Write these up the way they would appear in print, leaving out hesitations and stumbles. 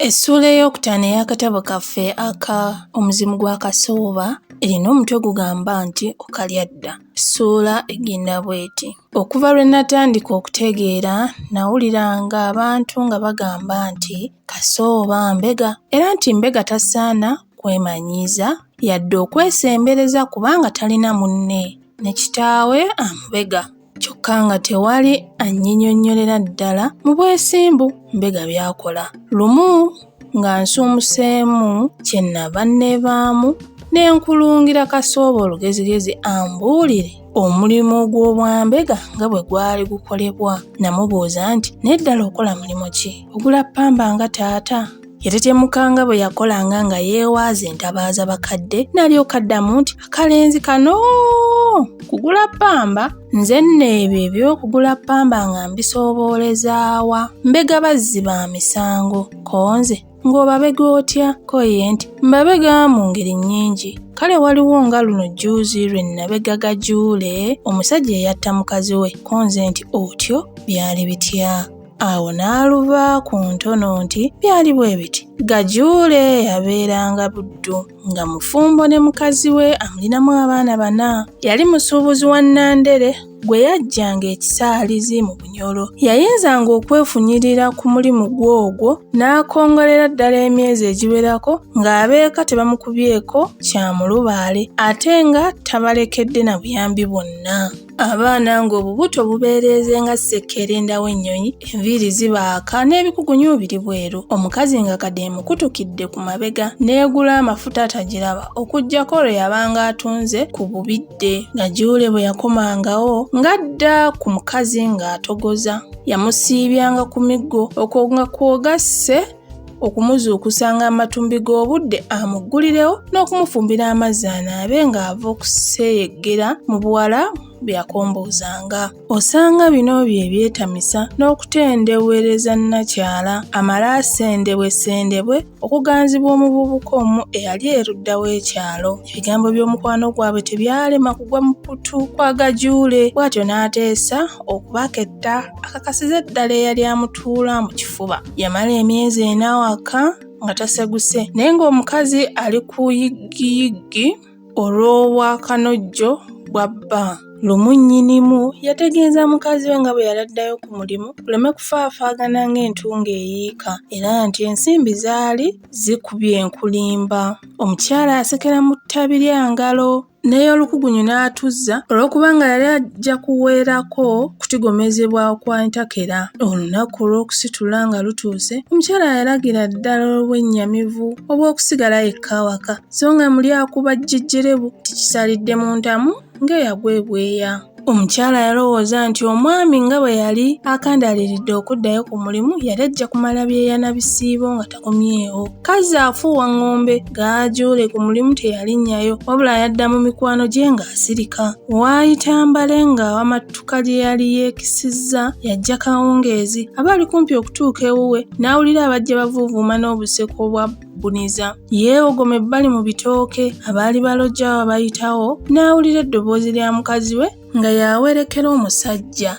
Essuula ey'okutaano ey'akatabo kaffe aka Omuzimu gwa Kasooba erina omutwe gugamba nti okalya dda. Essuula egenda bw'eti. Okuva lwe natandika okutegeera nawuliranga abantu nga bagamba nti Kasooba mbega era nti mbega tasaana kwemanyiiza yadde okwesembereza kubanga talina munne ne kitaawe amubega. Kyokka nga tewali annyinyonnyolera ddala mu bwesimbu mbega by'akola. Lumu nga nsuumuseemu kye nnava nneebaamu ne nkulungira Kasooba olugezigezi ambuulire omulimu gw'obwambega nga bwe gwali gukolebwa. Namubuuza nti n'eddala okola mulimu ki? Ogula ppamba nga taata? Yatetemukanga bwe yakolanga nga yeewaaza entabaaza bakadde n'alyoka addamu nti akalenzi kano kugula ppamba? Nze nno ebyo eby'okugula ppamba nga mbisooboolezaawa? Mbega bazzi ba misango konze ng'obabega otya? Ko ye nti mbabega mu ngeri nnyingi. Kale waliwo nga luno jjuuzi lwe nnabega Gajuule omusajja eyatta mukazi we. Konze nti otyo byali bitya? Awo n'aluva ku ntono nti byali bwe biti. Gajuule yabeeranga Buddu nga mufumbo ne mukazi we amulinamu abaana 4. Yali musuubuzi wa Nandere gwe yajjanga ekisaalizi mu Bunyoro. Yayinzanga okwefunyirira ku mulimu gw'ogwo n'akongolera ddala emyezi egiwerako ng'abeeka tebamukubyeko kya mulubaale ate nga tabalekedde na buyambi bwonna. Abaana ng'obubuto bubeereeze nga ssekkerenda w'ennyonyi, enviiri zibaaka n'ebikugunyu biri bweru. Omukazi nga kadde mukutukidde ku mabega n'egula amafuta atagiraba okuggyako lwe yabanga atunze ku bubidde. Gajuule bwe yakomangawo ng'adda ku mukazi ng'atogoza. Yamusiibyanga ku miggo okwo nga kwogasse okumuzuukusa ng'amatumbi g'obudde amuggulirewo n'okumufumbira amazzi anaabe ng'ava okuseeyeggera mu buwala byakomboozanga. Osanga bino bye byetamisa n'okutendewereza nnakyala amala asendebwesendebwe okuganzibwa omuvubuka omu eyali erudda w'ekyalo. Ebigambo by'omukwano gwabwe tebyalema kugwa mu kutu kwa Gajuule, bw'atyo n'ateesa okubaketta akakasize ddala eyali amutuula mu kifuba. Yamala emyezi 4 waka nga taseguse naye ng'omukazi ali ku yiggiyiggi olw'obwakanojjo bwa bba. Lumu nnyinimu yategeeza mukazi we nga bwe yaladdayo ku mulimu kuleme kufaafaagana ng'entunga eyiika era nti ensimbi zaali zikubye enkulimba. Omukyala yasekera mu ttabi lya ngalo n'ey'olukugunyu n'atuzza olw'okubanga yali ajja kuweerako kutigomezebwa kwa ntakera. Olunaku olw'okusitula nga lutuuse, omukyala yalagira ddala olw'ennyamivu obw'okusigala yekka awaka so nga muli akuba jjejjerebu tikisalidde mu ntamu ng'eyagwa ebweya. Omukyala yalowooza nti omwami nga bwe yali akandaaliridde okuddayo ku mulimu yali ajja kumala byeyana bisiibo nga takomyewo. Kazzi afuuwa ng'ombe. Gajuule ku mulimu teyalinnyayo wabula yadda mu mikwano gye ng'asirika. Waayita Mbale ng'awamattuka lye yali yeekisizza yajja kawungeezi. Abaali kumpi okutuuka ewuwe n'awulira abajja bavuuvuuma n'obuseko bwa buniza. Yeewogoma ebbali mu bitooke abaali balojja babayitawo n'awulira eddoboozi lya mukazi we nga yawerekera omusajja.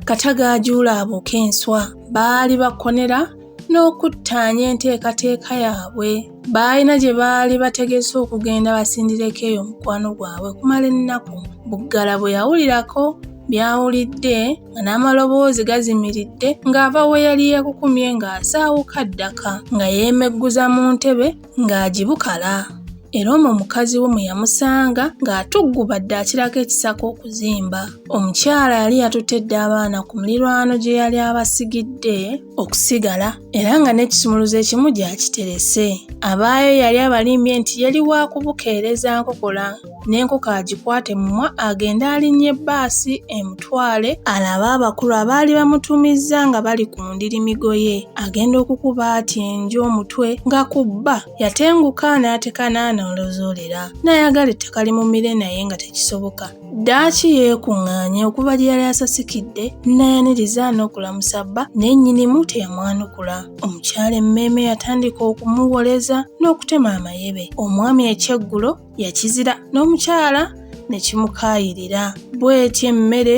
Kata Gajuule abuuka enswa. Baali bakonera n'okuttaanya enteekateeka yaabwe. Baalina gye baali bategese okugenda basindireko eyo mukwano gwabwe kumala ennaku. Buggala bwe yawulirako byawulidde nga n'amaloboozi gazimiridde ng'ava we yali yeekukumye ng'asaawuka ddaka nga yeemegguza mu ntebe ng'agibukala. Era omwo mukazi we mwe yamusanga ng'atuggubadde akirako ekisaka okuzimba. Omukyala yali yatutedde abaana ku mulirwano gye yali abasigidde okusigala era nga n'ekisumuluzo ekimu gy'akiterese. Abaayo yali abalimbye nti yali wa kubukeereza nkokola n'enkoko agikwate mumwa agende alinnye ebbaasi emutwale alabe abakulu abaali bamutumizza nga bali ku ndirimigo ye. Agenda okukuba ati enju omutwe nga kubba yatenguka n'atekana n'olozoolera n'ayagala ettaka limumire naye nga tekisoboka. Ddaaki yeekuŋŋaanya okuva gye yali asasikidde n'ayaniriza n'okulamusa bba naye nnyinimu teyamwanukula. Omukyala emmeeme yatandika okumuwoleza n'okutema amayebe. Omwami ekyeggulo yakizira n'omukyala ne kimukaayirira. Bw'etyo emmere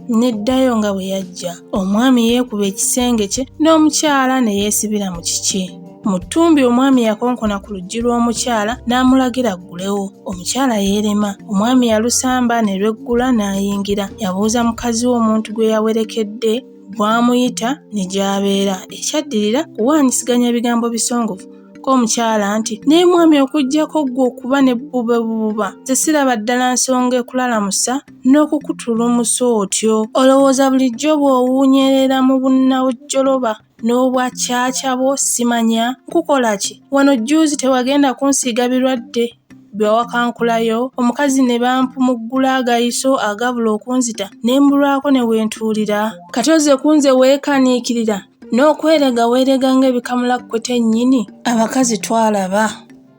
n'eddayo nga bwe yajja. Omwami yeekuba ekisenge kye n'omukyala ne yeesibira mu kiki. Mu ttumbi omwami yakonkona ku luggi lw'omukyala n'amulagira aggulewo. Omukyala yeerema. Omwami yalusamba ne lweggula n'ayingira. Yabuuza mukazi we omuntu gwe yawerekedde bw'amuyita ne gy'abeera. Ekyaddirira kuwaanyisiganya ebigambo bisongovu ko omukyala nti naye mwami okuggyako ggwe okuba ne buba nze siraba ddala nsonga ekulalamusa n'okukutulumusa otyo. Olowooza bulijjo bw'owuunyerera mu bunnawojjoloba n'obwakyakya bwo simanya nkukola ki? Wano jjuuzi tewagenda kunsiiga birwadde byawakankulayo? Omukazi ne bampumuggula agayiso agabula okunzita ne mbulwako ne wentuulira. Kati ozze kunze weekaniikirira n'okwerega weerega ng'ebikamula kwete nnyini. Abakazi twalaba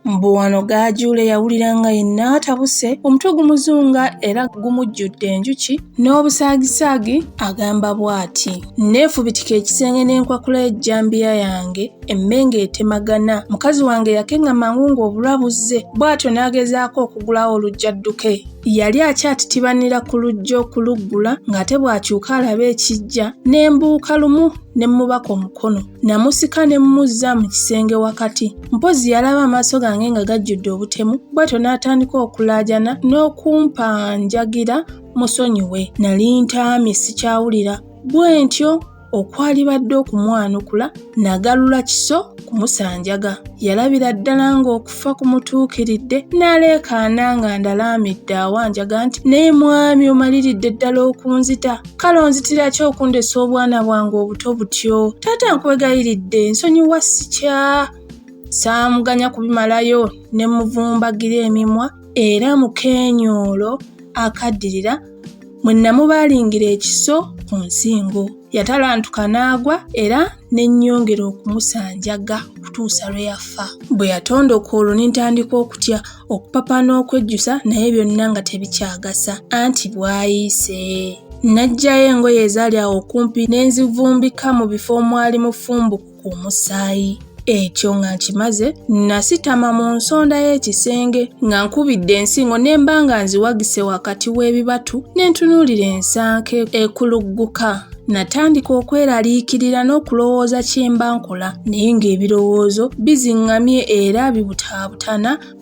mbu wano gaajuule yawulira nga yenna atabuse, omutwe gumuzunga era gumujjudde enjuki n'obusaagisaagi. Agamba bw'ati, neefubitika ekisenge n'enkwakula ejjambiya yange emmenge etemagana. Mukazi wange yakenga mangu ng'obulwa buzze, bw'atyo n'agezaako okugulawo olujjadduke. Yali akyatitibanira ku lujja okuluggula ng'ate bw'akyuka alaba ekijja n'embuuka lumu ne mubaka omukono. Namusika ne mmuzza mu kisenge wakati. Mpozi yalaba amaaso gange nga gajjudde obutemu, bw'atyo n'atandika okulaajana n'okumpanjagira musonyiwe. Nali ntaamye sikyawulira, bwe ntyo okwalibadde okumwanukula nagalula kiso kumusanjaga. Yalabira ddala ng'okufa kumutuukiridde n'aleekaana nga ndalaamidde awanjaga nti naye mwami omaliridde ddala okunzita, kale onzitira ki okundesa obwana bwange obuto butyo? Taata nkwegayiridde nsonyiwa sikya. Saamuganya kubimalayo ne muvumbagira emimwa era mu keenyoolo akaddirira mwe namubaalingira ekiso ku nsingo. Yatalantuka n'agwa era ne nnyongera okumusanjaga okutuusa lwe yafa. Bwe yatondoka olwo ne ntandika okutya, okupapa n'okwejjusa, naye byonna nga tebikyagasa anti bwayiise. N'aggyayo engoye ezaali awo okumpi ne nzivumbika mu bifo omwali mufumbuku ku musaayi. Ekyo nga nkimaze nasitama mu nsonda y'ekisenge nga nkubidde ensingo ne mba nga nziwagise wakati w'ebibatu ne ntunuulira ensanke ekulugguka. Natandika okweraliikirira n'okulowooza kye mba nkola, naye ng'ebirowoozo biziŋŋamye era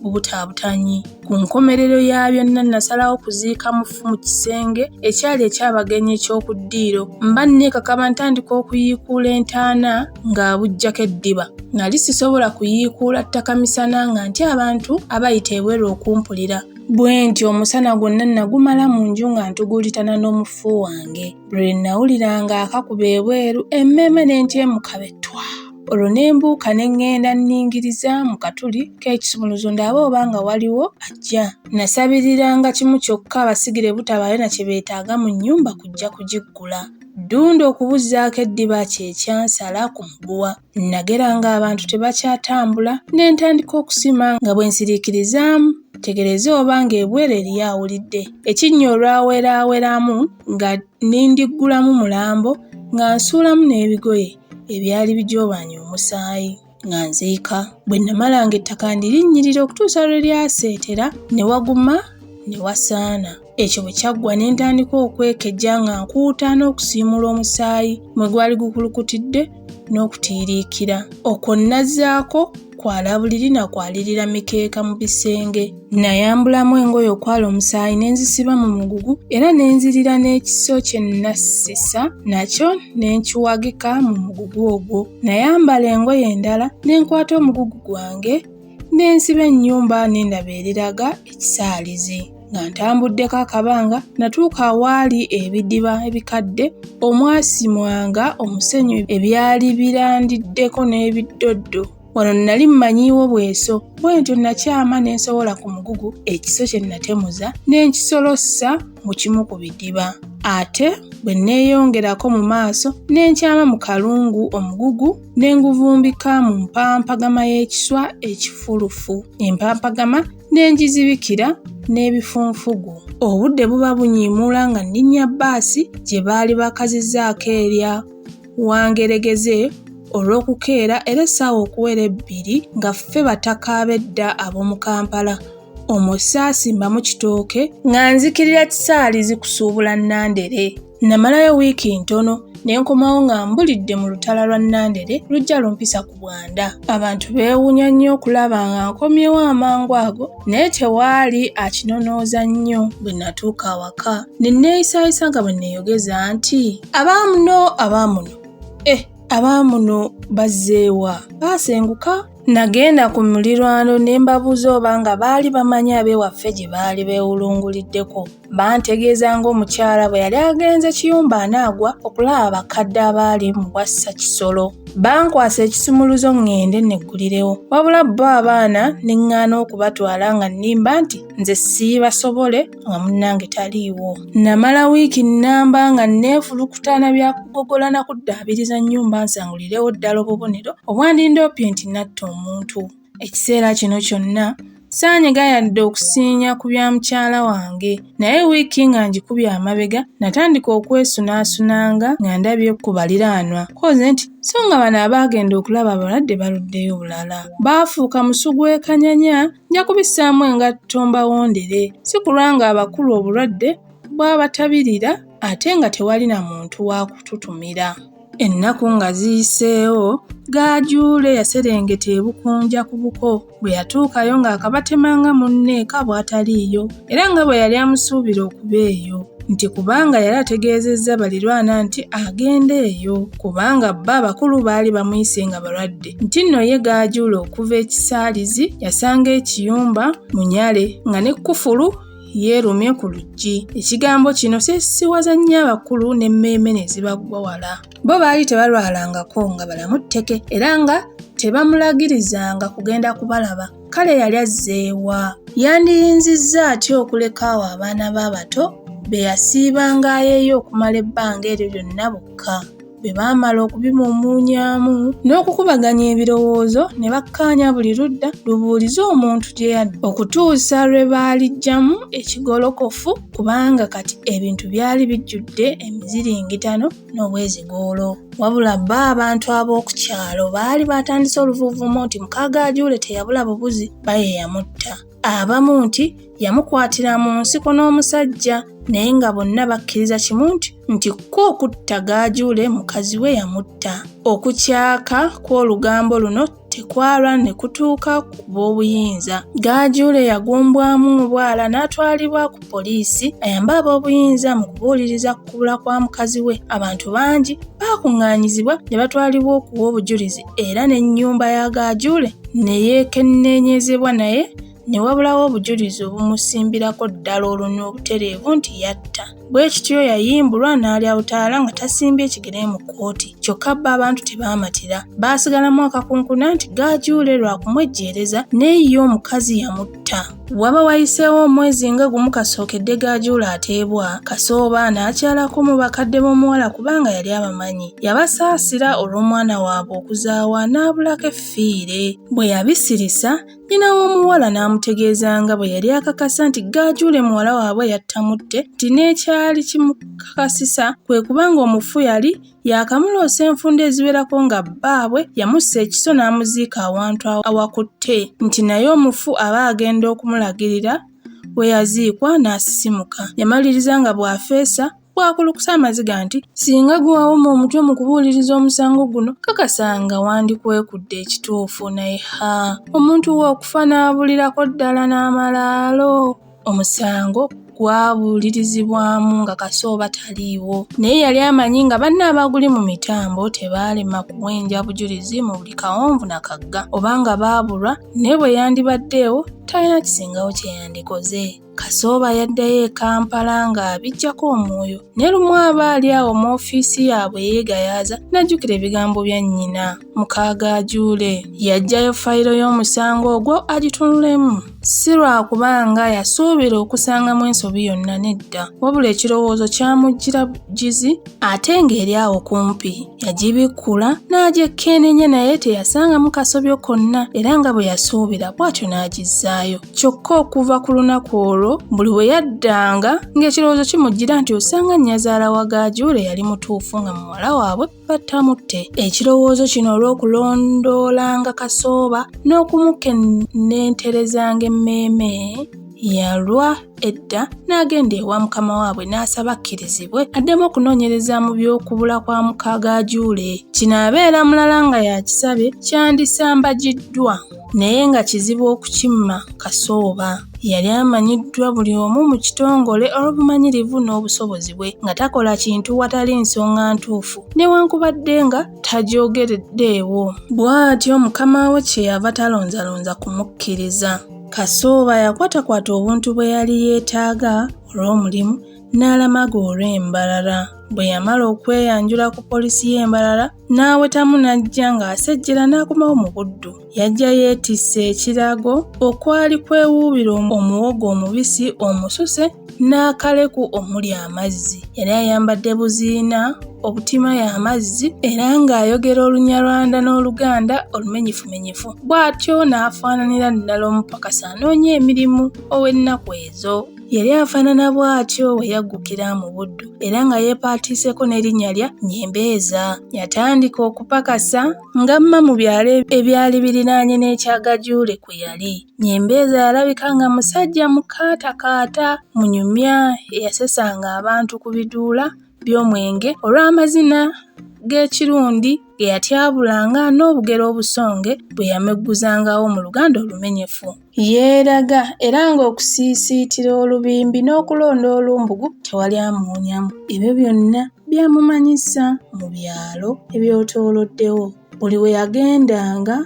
bubutaabutanyi. Ku nkomerero ya byonna nasalawo kuziika mufu mu kisenge ekyali eky'abagenyi eky'oku ddiiro. Mba nneekakaba ntandika okuyiikuula entaana ng'abujjako eddiba. Nali sisobola kuyiikuula ttaka misana nga ntya abantu abayita ebweru okumpulira. Bwe ntyo omusana gwonna nagumala mu nju nga ntugulitana n'omufu wange. Bwe nawuliranga akakuba ebweru emmeeme n'entyemuka bettwa. Olwo ne mbuuka ne ŋŋenda ningiriza mu katuli k'ekisumuluzo ndabe oba nga waliwo ajja. Nasabiriranga kimu kyokka abasigire butabaayo na kye beetaaga mu nnyumba kujja kugiggula. Ddunda okubuzzaako eddiba kye kyansala ku muguwa. Nageranga abantu tebakyatambula ne ntandika okusima nga bwe nsiriikirizaamu tegereze oba ng'ebweru eri awulidde. Ekinnya olwaweeraaweramu nga nindiggulamu mulambo nga nsuulamu n'ebigoye ebyali bijoobanye omusaayi nga nziika. Bwe namalanga ettaka ndirinnyirira okutuusa lwe lyaseetera ne waguma ne wasaana. Ekyo bwe kyaggwa ne ntandika okwekejja nga nkuuta n'okusiimula omusaayi mwe gwali gukulukutidde n'okutiiriikira. Okwo nazzaako kwalabuliri na kwalirira mikeeka mu bisenge. Nayambulamu engoye okwala omusaayi ne nzisiba mu mugugu era ne nzirira n'ekiso kye nassisa nakyo ne nkiwagika mu mugugu ogwo. Nayambala engoye endala ne nkwata omugugu gwange ne nsiba ennyumba ne ndaba eriraga ekisaalizi. Nga ntambuddeko akabanga natuuka awaali ebidiba ebikadde omwasimwanga omusenyu ebyali birandiddeko n'ebiddoddo. Wano nali mmanyiiwo bweso, bwe ntyo nakyama ne nsobola ku mugugu ekiso kye natemuza ne nkisolossa mu kimu ku bidiba. Ate bwe neeyongerako mu maaso ne nkyama mu kalungu omugugu ne nguvumbika mu mpampagama y'ekiswa ekifulufu. Empampagama ne ngizibikira n'ebifunfugu. Obudde buba bunyiimuula nga nninnya bbaasi gye baali bakazizzaako erya Wangeregeze olw'okukeera era essaawa okuwera 2 nga ffe bataka ab'edda ab'omu Kampala. Omwo saasimba mu kitooke nga nzikirira kisaalizi kusuubula Nandere. Namalayo wiiki ntono ne nkomawo nga mbulidde mu lutala lwa Nandere lujja lumpisa ku Bwanda. Abantu beewuunya nnyo okulaba nga nkomyewo amangu ago naye tewaali akinonooza nnyo. Bwe natuuka awaka ne neeyisaayisa nga bwe neeyogeza nti abaamuno abaamuno bazzeewa. Baasenguka. Nagenda ku muliraano ne mbabuuza oba nga baali bamanyi ab'ewaffe gye baali beewulunguliddeko. Bantegeeza ng'omukyala bwe yali agenze Kiyumba anaagwa okulaba abakadde abaali mu bwassa Kisolo. Bankwasa ekisumuluzo ŋŋende neggulirewo. Wabula bo abaana ne ŋŋaana okubatwala nga nnimba nti nze siibasobole nga munnange taliiwo. Namala wiiki nnamba nga neefulukutana bya kugogola na kuddaabiriza nnyumba nsangulirewo ddala obubonero obwandindoopye nti natta omuntu. Ekiseera kino kyonna saanyega yadde okusiinya ku bya mukyala wange, naye wiiki nga ngikubye amabega natandika okwesunaasunanga nga ndabye ku baliraanwa koze nti so nga bano abaagenda okulaba abalwadde baluddeyo bulala. Baafuuka musu gw'ekanyanya, nja kubissaamu engatto mbawondere, si kulwa nga abakulu obulwadde bwabatabirira ate nga tewali na muntu wa kututumira. Ennaku nga ziyiseewo, Gaajuule yaserengeta ebukunja ku buko. Bwe yatuukayo ng'akabatemanga munne eka bw'ataliiyo, era nga bwe yali amusuubira okuba eyo, nti kubanga yali ategeezezza balirwana nti agenda eyo, kubanga bba abakulu baali bamuyise nga balwadde. Nti nno ye Gaajuule okuva ekisaalizi yasanga ekiyumba Munyale nga ne Kkufulu yeerumye ku luggi. Ekigambo kino siwaza nnyo abakulu n'emmeeme ne zibagwa wala. Bo baali tebalwalangako nga balamu tteke era nga tebamulagirizanga kugenda kubalaba. Kale yali azzeewa. Yandiyinzizza atya okuleka awo abaana b'abato be yasiibanga ayeeyo okumala ebbanga eryo lyonna bokka. Bwe baamala okubimumuunyaamu n'okukubaganya ebirowoozo ne bakkaanya buli ludda lubuulize omuntu gye yadda okutuusa lwe baaliggyamu ekigolokofu, kubanga kati ebintu byali bijjudde emiziringitano n'obwezigoolo. Wabula bbo abantu ab'oku kyalo baali batandise oluvuuvumo nti muka Gaajuule teyabula bubuzi baye yamutta. Abamu nti yamukwatira mu nsiko n'omusajja, naye nga bonna bakkiriza kimu nti ko okutta Gaajuule mukazi we yamutta. Okukyaka kw'olugambo luno tekwalwa ne kutuuka ku b'obuyinza. Gaajuule yagumbwamu mu bwala n'atwalibwa ku poliisi ayambe ab'obuyinza mu kubuuliriza ku kubula kwa mukazi we. Abantu bangi baakuŋŋaanyizibwa ne batwalibwa okuwa obujulizi era n'ennyumba ya Gaajuule ne yeekenneenyezebwa naye ne wabulawo obujulizi obumusimbirako ddala olunwe obutereevu nti yatta. Bwe kityo yayimbulwa n'alya butaala nga tasimbye ekigere mu kkooti. Kyokka bbo abantu tebaamatira. Baasigalamu akakunkuna nti Gaajuule lwa kumwejjeereza n'eyiye omukazi yamutta. Waba wayiseewo omwezi nga gumu kasookedde Gaajuule ateebwa, Kasooba n'akyalako mu bakadde b'omuwala kubanga yali abamanyi. Yabasaasira olw'omwana waabwe okuzaawa n'abulako effiire. Bwe yabisirisa, nnyina w'omuwala n'amutegeeza nga bwe yali akakasa nti Gaajuule muwala waabwe yattamutte, nti n'ekyali kimukakasisa kwe kubanga omufu yali yakamuloosa enfunda eziwerako nga bbaabwe yamussa ekiso n'amuziika awantu awakutte, nti naye omufu aba agenda okumulagirira we yaziikwa n'asisimuka. Yamaliriza nga bw'afeesa bw'akulukusa amaziga nti singa gwe wawuma omutwe mu kubuuliriza omusango guno kakasanga wandikwekudde ekituufu, naye omuntu we okufa n'abulirako ddala n'amalaalo. Omusango gwabuulirizibwamu nga Kasooba taliiwo, naye yali amanyi nga banne abaguli mu mitambo tebaalema kuwenja bujulizi mu buli kawonvu na kagga, obanga baabulwa ne bwe yandibaddeewo talina kisingawo kye yandikoze. Kasooba yaddayo e Kampala ng'abijjako omwoyo, ne lumu abaali awo mu ofiisi yaabwe yeegayaaza n'ajjukira ebigambo bya nnyina. Muka Gaajuule yaggyayo fayiro y'omusango ogwo agitunulemu, si lwa kubanga yasuubira okusangamu ensobi yonna nedda, wabula ekirowoozo kyamujjira bugizi ate ng'eri awo kumpi. Yagibikkula n'agyekkenenya naye teyasangamu kasobyo konna, era nga bwe yasuubira bw'atyo n'agizzaayo. Kyokka okuva ku lunaku olwo buli we yaddanga ng'ekirowoozo kimujjira nti osanga nnyazaala wa Gaajuule yali mutuufu nga muwala waabwe battamutte. Ekirowoozo kino olw'okulondoolanga Kasooba n'okumukennenterezanga emmeeme yalwa edda n'agenda ewa mukama waabwe n'asaba akkirizibwe addemu okunoonyereza mu by'okubula kwa muka Gajuule. Kino abeera mulala nga yakisabye kyandisambaggiddwa naye nga kizibu okukimma Kasooba. Yali amanyiddwa buli omu mu kitongole olw'obumanyirivu n'obusobozi bwe nga takola kintu watali nsonga ntuufu newankubadde nga tagyogereddeewo. Bw'atyo mukama we kyeyava talonzalonza kumukkiriza. Kasooba yakwatakwata obuntu bwe yali yeetaaga olw'omulimu n'alamaga olw'embalala. Bwe yamala okweyanjula ku poliisi y'embalala n'awetamu n'ajja ng'asejjera n'akomawo mu buddu. Yajja yeetisse ekirago okwali kwewuubira omuwogo omubisi omususe n'akaleku omuli amazzi. Yali ayambadde buziina obutimayo amazzi era ng'ayogera Olunyarwanda n'Oluganda olumenyifumenyifu. Bw'atyo n'afaananira ddala omupakasi anoonya emirimu ow'ennaku ezo. Yali afaanana bw'atyo we yaggukira mu buddu era nga yeepaatiiseko n'erinnya lya Nyembeeza. Yatandika okupakasa ng'amma mu byalo ebyali biriraanye n'ekya Gajuule kwe yali. Nyembeeza yalabika nga musajja mukaatakaata munyumya eyasesanga abantu ku biduula by'omwenge olw'amazina g'ekirundi ge yatyabulanga n'obugero obusonge bwe yamegguzangawo mu Luganda olumenyefu. Yeeraga era ng'okusiisiitira olubimbi n'okulonda olumbugu tewali amuwonyamu. Ebyo byonna byamumanyisa mu byalo ebyetooloddewo. Buli we yagendanga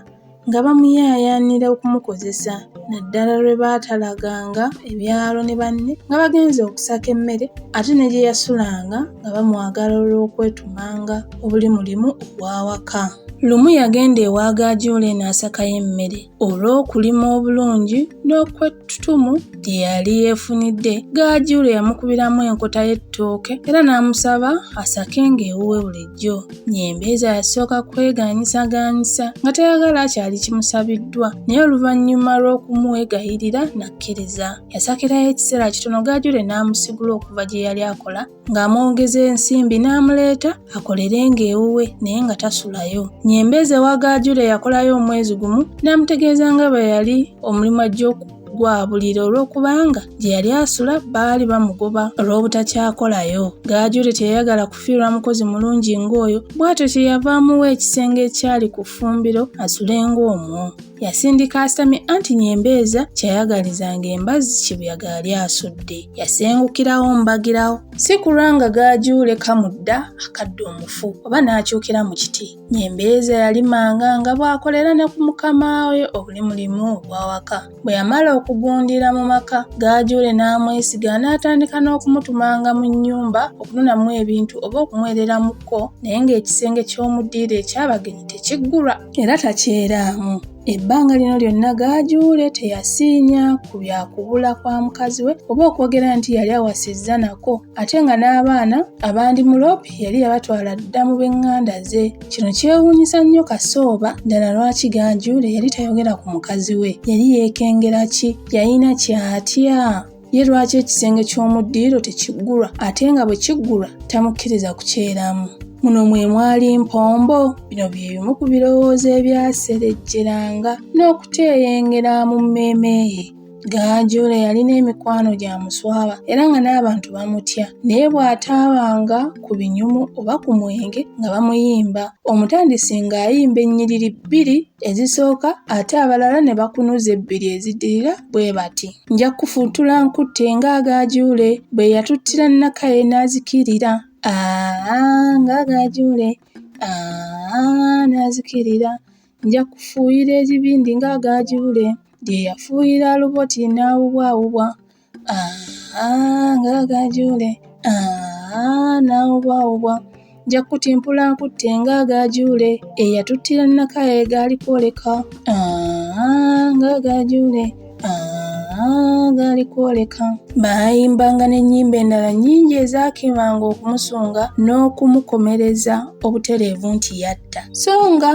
nga bamuyaayaanira okumukozesa naddala lwe baatalaganga ebyalo ne banne nga bagenze okusaka emmere ate ne gye yasulanga nga bamwagala olw'okwetumanga obuli mulimu obw'awaka. Lumu yagenda ewa Gajuule n'asakayo emmere. Olw'okulima obulungi n'okwettutumu lye yali yeefunidde, Gajuule yamukubiramu enkota y'ettooke era n'amusaba asakenga ewuwe bulijjo. Nyembeeza yasooka kwegaanyisagaanyisa nga tayagala kyali kimusabiddwa naye oluvannyuma lw'okumuwegayirira n'akkiriza. Yasakirayo ekiseera kitono Gajuule n'amusigula okuva gye yali akola ng'amwongeza ensimbi n'amuleeta akolerenga ewuwe naye nga tasulayo. Nyembeeza wa Gajuule yakolayo omwezi gumu n'amutegeeza nga bwe yali omulimu ajja okugwabulira olw'okubanga gye yali asula baali bamugoba olw'obutakyakolayo. Gajuule teyayagala kufiirwa mukozi mulungi ng'oyo, bw'atyo kyeyava amuwa ekisenge ekyali ku ffumbiro asule ng'omwo. Yasindika asitamye anti Nyembeeza kyayagalizanga embazzi Kibuyaga yali asudde. Yasengukirawo mbagirawo si kulwa nga Gajuule kamudda akadde omufu oba n'akyukira mu kiti. Nyembeeza yalimanga nga bw'akolera ne ku mukama we obuli mulimu obw'awaka. Bwe yamala okugundira mu maka, Gajuule n'amwesiga n'atandika n'okumutumanga mu nnyumba okununamu ebintu oba okumwereramuko naye ng'ekisenge ky'omuddiiro eky'abagenyi tekiggulwa era takyeraamu. Ebbanga lino lyonna Gajuule teyasiinya ku byakubula kwa mukazi we oba okwogera nti yali awasizza nako ate nga n'abaana abandi mulopi yali yabatwala dda mu b'eŋŋanda ze. Kino kyewuunyisa nnyo Kasooba ddala lwaki Gajuule yali tayogera ku mukazi we. Yali yeekengera ki? Yalina ky'atya? Ye lwaki ekisenge ky'omuddiiro tekiggulwa ate nga bwe kiggulwa tamukkiriza kukyeramu? Muno mwe mwali mpombo. Bino bye bimu ku birowoozo ebyaserejjeranga n'okuteeyengera mu mmeeme ye. Gajuule yalina emikwano gya muswaba era nga n'abantu bamutya naye bw'ataabanga ku binyumu oba ku mwenge nga bamuyimba. Omutandisi ng'ayimba ennyiriri bbiri ezisooka ate abalala ne bakunuza ebbiri eziddirira bwe bati. Nja kufuutula nkutte nga Gajuule bwe yatuttira Nakaye n'azikirira. Nga Gajuule n'azikirira. Nja kufuuyira ekibindi nga Gajuule gye yafuuyira Luboti n'awubwawubwa. Nga Gajuule n'awubwawubwa. Nja kutimpula nkutte nga Gajuule eyatuttira Nakaye gaali kwoleka. Nga Gajuule gaali kwoleka. Baayimbanga n'ennyimba endala nnyingi ezaakimanga okumusunga n'okumukomereza obutereevu nti yatta so nga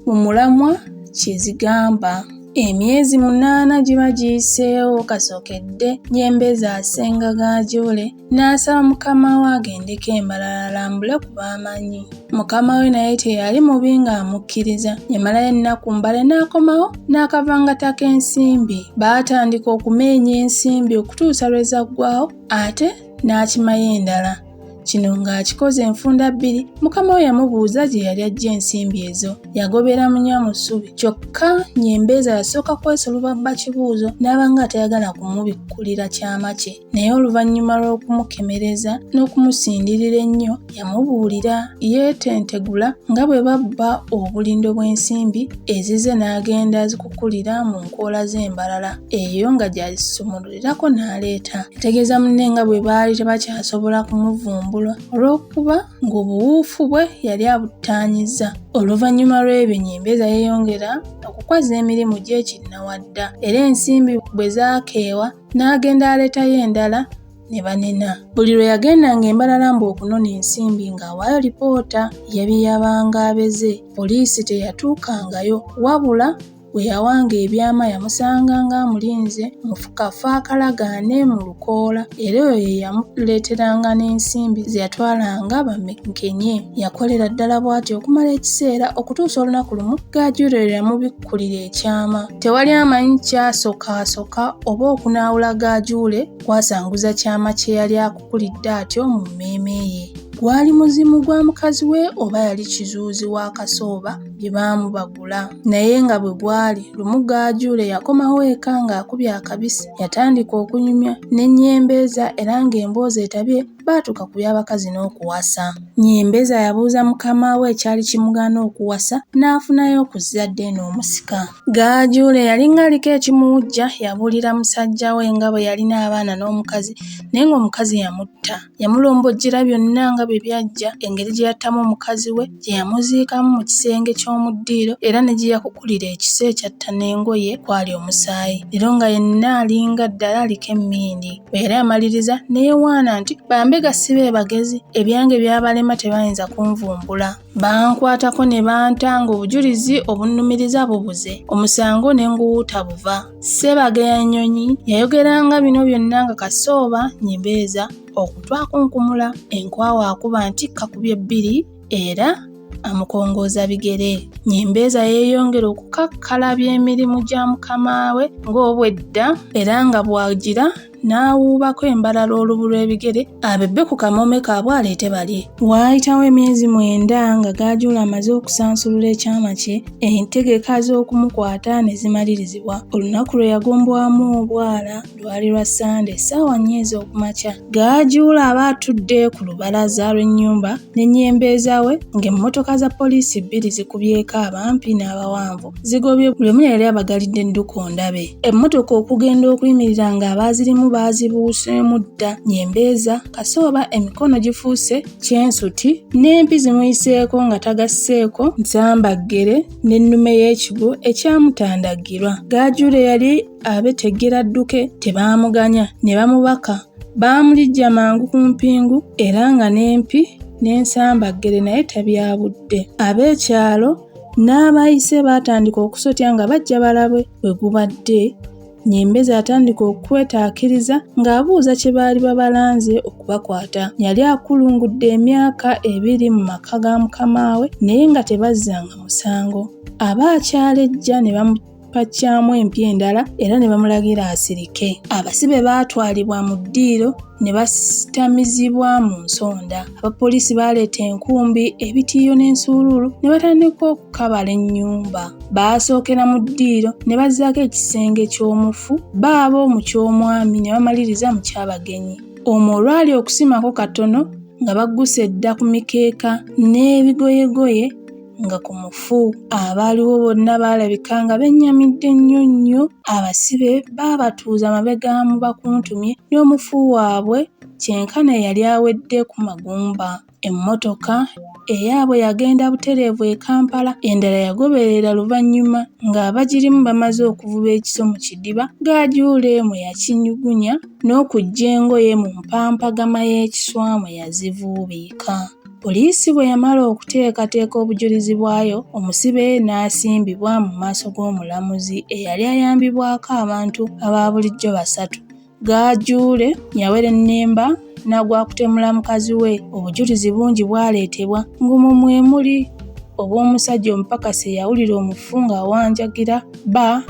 mu mulamwa kye zigamba. Emyezi 8 giba giyiseewo kasookedde Nyembezi asenga Gaajule n'asaba mukama we agendeko Embalala alambule ku b'amanyi. Mukama we naye teyali mubi ng'amukkiriza. Yamalayo ennaku mbale n'akomawo n'akavangata k'ensimbi. Baatandika okumeenya ensimbi okutuusa lwe zaggwawo ate n'akimayo endala. Kino ng'akikoze enfunda 2. Mukama we yamubuuza gye yali aggya ensimbi ezo. Yagobera munya mu ssubi. Kyokka Nyembezi yasooka kwesolobabba kibuuzo n'aba nga tayagala kumubikkulira kyama kye. Naye oluvannyuma lw'okumukemereza n'okumusindirira ennyo, yamubuulira yeetentegula nga bwe babba obulindo bw'ensimbi ezize n'agenda azikukulira mu nkoola z'Embalala. Eyo nga gy'azisumululirako n'aleeta. Yategeeza munne nga bwe baali tebakyasobola kumuvumbula olw'okuba ng'obuwuufu bwe yali abuttaanyizza. Oluvannyuma lw'ebyo Nyembezi yeeyongera okukwaza emirimu gy'ekinnawadda era ensimbi bwe zaakeewa n'agenda aleetayo endala ne banena. Buli lwe yagendanga Embalala mbu okunona ensimbi ng'awaayo lipoota yabiyabanga abeze. Poliisi teyatuukangayo wabula bwe yawanga ebyama yamusanganga amulinze mu kafo akalagaane mu lukoola era eyo ye yamuleeteranga n'ensimbi ze yatwalanga bamenkenye. Yakolera ddala bw'atyo okumala ekiseera okutuusa olunaku lumu Gaajule lwe yamubikkulira ekyama. Tewali amanyi kyasokaasoka oba okunaawula Gaajule kwasanguza kyama kye yali akukulidde atyo mu mmeeme ye. Gwali muzimu gwa mukazi we oba yali kizuuzi wa Kasooba bye baamubagula. Naye nga bwe gwali lumu Gaajule yakomawo eka ng'akubye akabisi. Yatandika okunyumya ne Nyembezi era ng'emboozi etabye baatuuka ku by'abakazi n'okuwasa. Nyembezi yabuuza mukama we ekyali kimugaana okuwasa n'afunayo ku zzadde n'omusika. Gaajule yalinga aliko ekimuwujja yabuulira musajja we nga bwe yalina abaana n'omukazi naye ng'omukazi yamutta. Yamulombojjera byonna nga bwe byajja, engeri gye yattamu omukazi we, gye yamuziikamu mu kisenge ky'omu ddiiro era ne gye yakukulira ekisa ekyatta n'engoye kwali omusaayi. Leero nga yenna alinga ddala aliko emmindi. Bwe yali amaliriza ne yeewaana nti bambega si be bagezi, ebyange byabalema tebayinza kunvumbula. Bankwatako ne bantanga obujulizi obunnumiriza bubuze, omusango ne nguwuuta buva. Ssebageya Nnyonyi yayogeranga bino byonna nga Kasooba Nyembezi okutwakunkumula enkwawa akuba nti kakubye 2 era amukongooza bigere. Nyembezi yeeyongera okukakkalabya emirimu gya mukama we ng'obwedda era nga bw'agira n'awuubako Embalala olubu lw'ebigere abebbe ku kamoome kaabwe aleete balye. Waayitawo emyezi 9 nga Gaajule amaze okusansulula ekyama kye, entegeka z'okumukwata ne zimalirizibwa. Olunaku lwe yagombwamu obwala lwali lwa Sande essaawa 4 ez'okumakya. Gaajule aba atudde ku lubalaza lw'ennyumba ne Nyembezi we ng'emmotoka za poliisi 2 zikubyeko abampi n'abawanvu. Zigobye buli omu yali abagalidde edduka ondabe. Emmotoka okugenda okuyimirira ng'abaazirimu baazibuuseemu dda. Nyembezi Kasooba emikono gifuuse kyensuti n'empi zimuyiseeko nga tagasseeko nsambaggere n'ennume y'ekigo ekyamutandagirwa. Gaajule yali abetegera dduke tebaamuganya ne bamubaka. Baamulijja mangu ku mpingu era nga n'empi n'ensambaggere naye tabyabudde. Ab'ekyalo n'abayise baatandika okusotya nga bajja balabe bwe gubadde. Nyembezi atandika okwetaakiriza ng'abuuza kye baali babalanze okubakwata. Yali akulungudde emyaka 2 mu maka ga mukama we naye nga tebazzanga musango. Abaakyala ejja ne bamupakyamu empi endala era ne bamulagira asirike. Abasibe baatwalibwa mu ddiiro ne basitamizibwa mu nsonda. Abapoliisi baaleeta enkumbi, ebitiiyo n'ensuuluulu ne batandika okukabala ennyumba. Baasookera mu ddiiro ne bazzaako ekisenge ky'omufu baabo mu ky'omwami ne bamaliriza mu ky'abagenyi. Omwo olwali okusimako katono nga bagguse dda ku mikeeka n'ebigoyegoye nga ku mufu. Abaaliwo bonna baalabika nga bennyamidde nnyo nnyo. Abasibe baabatuuza amabega mu bakuntumye n'omufu waabwe kyenkana yali awedde ku magumba. Emmotoka eyaabwe yagenda butereevu e Kampala, endala yagoberera luvannyuma ng'abagirimu bamaze okuvuba ekiso mu kidiba. Gaajule mwe yakinyugunya n'okujja engoye mu mpampagama y'ekiswa mwe yazivuubiika. Poliisi bwe yamala okuteekateeka obujulizi bwayo, omusibe n'asimbibwa mu maaso g'omulamuzi eyali ayambibwako abantu aba bulijjo 3. Gaajuule Nyawere Nnemba n'agwakutemula mukazi we. Obujulizi bungi bwaleetebwa ng'omwo mwe muli obw'omusajja omupakasi eyawulira omufu ng'awanjagira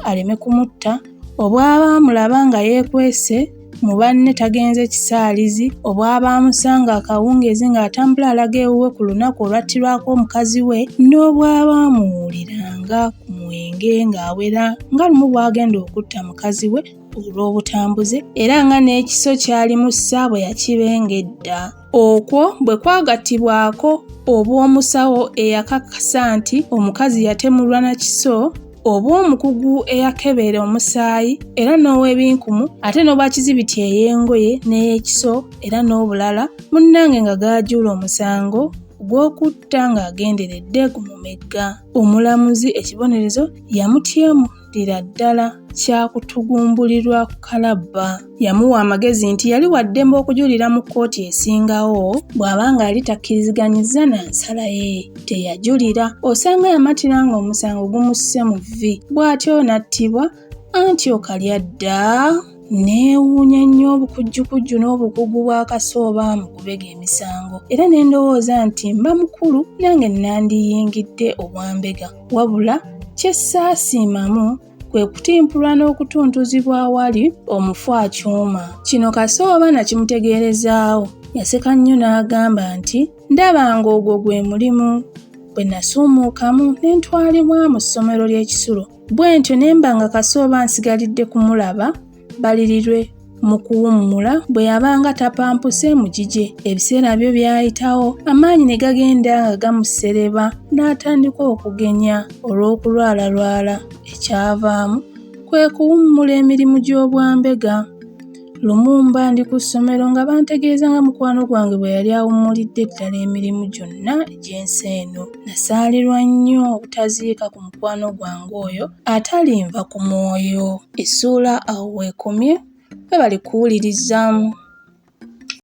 aleme kumutta, obw'abaamulaba nga yeekwese mu banne tagenze kisaalizi, obw'abaamusanga akawungeezi ng'atambula alaga ewuwe ku lunaku olwattirwako omukazi we, n'obw'abaamuwuliranga ku mwenge ng'awera nga lumu bw'agenda okutta mukazi we olw'obutambuze era nga n'ekiso kyali mu ssa bwe yakibengedda. Okwo bwe kwagattibwako obw'omusawo eyakakasa nti omukazi yatemulwa na kiso, obw'omukugu eyakebera omusaayi era n'ow'ebinkumu ate n'obwakizibiti ey'engoye n'ey'ekiso era n'obulala, munnange nga gaajuula omusango gw'okutta ng'agenderedde gumumegga. Omulamuzi ekibonerezo yamutyemulira ddala kyakutugumbulirwa ku kalabba. Yamuwa amagezi nti yali wa ddembe okujuulira mu kkooti esingawo bw'abanga yali takkiriziganyizza na nsala ye. Teyajulira, osanga yamatira ng'omusango gumusse mu vvi, bw'atyo n'attibwa anti okalya dda. Neewuunya nnyo obukujjukujju n'obukugu bwa Kasooba mu kubega emisango era ne ndowooza nti mba mukulu nange nandiyingidde obwambega, wabula kye saasiimamu kwe kutimpulwa n'okutuntuzibwa awali omufu akyuma. Kino Kasooba nakimutegeerezaawo. Yaseka nnyo n'agamba nti ndaba ng'ogwo gwe mulimu. Bwe nasuumuukamu ne ntwalibwa mu ssomero ly'ekisulo. Bwe ntyo ne mba nga Kasooba nsigalidde kumulaba balirirwe mu kuwummula bwe yabanga tapampuse mu gigye. Ebiseera byo byayitawo, amaanyi ne gagenda nga gamusereba n'atandika okugenya olw'okulwalalwala. Ekyavaamu kwe kuwummula emirimu gy'obwambega. Lumumba ndi ku ssomero nga bantegeeza nga mukwano gwange bwe yali awummulidde ddala emirimu gyonna egy'ensi eno. Nasaalirwa nnyo obutaziika ku mukwano gwange oyo atalinva ku mwoyo. Essuula awo weekomye. Bwe bali kuwuliriza.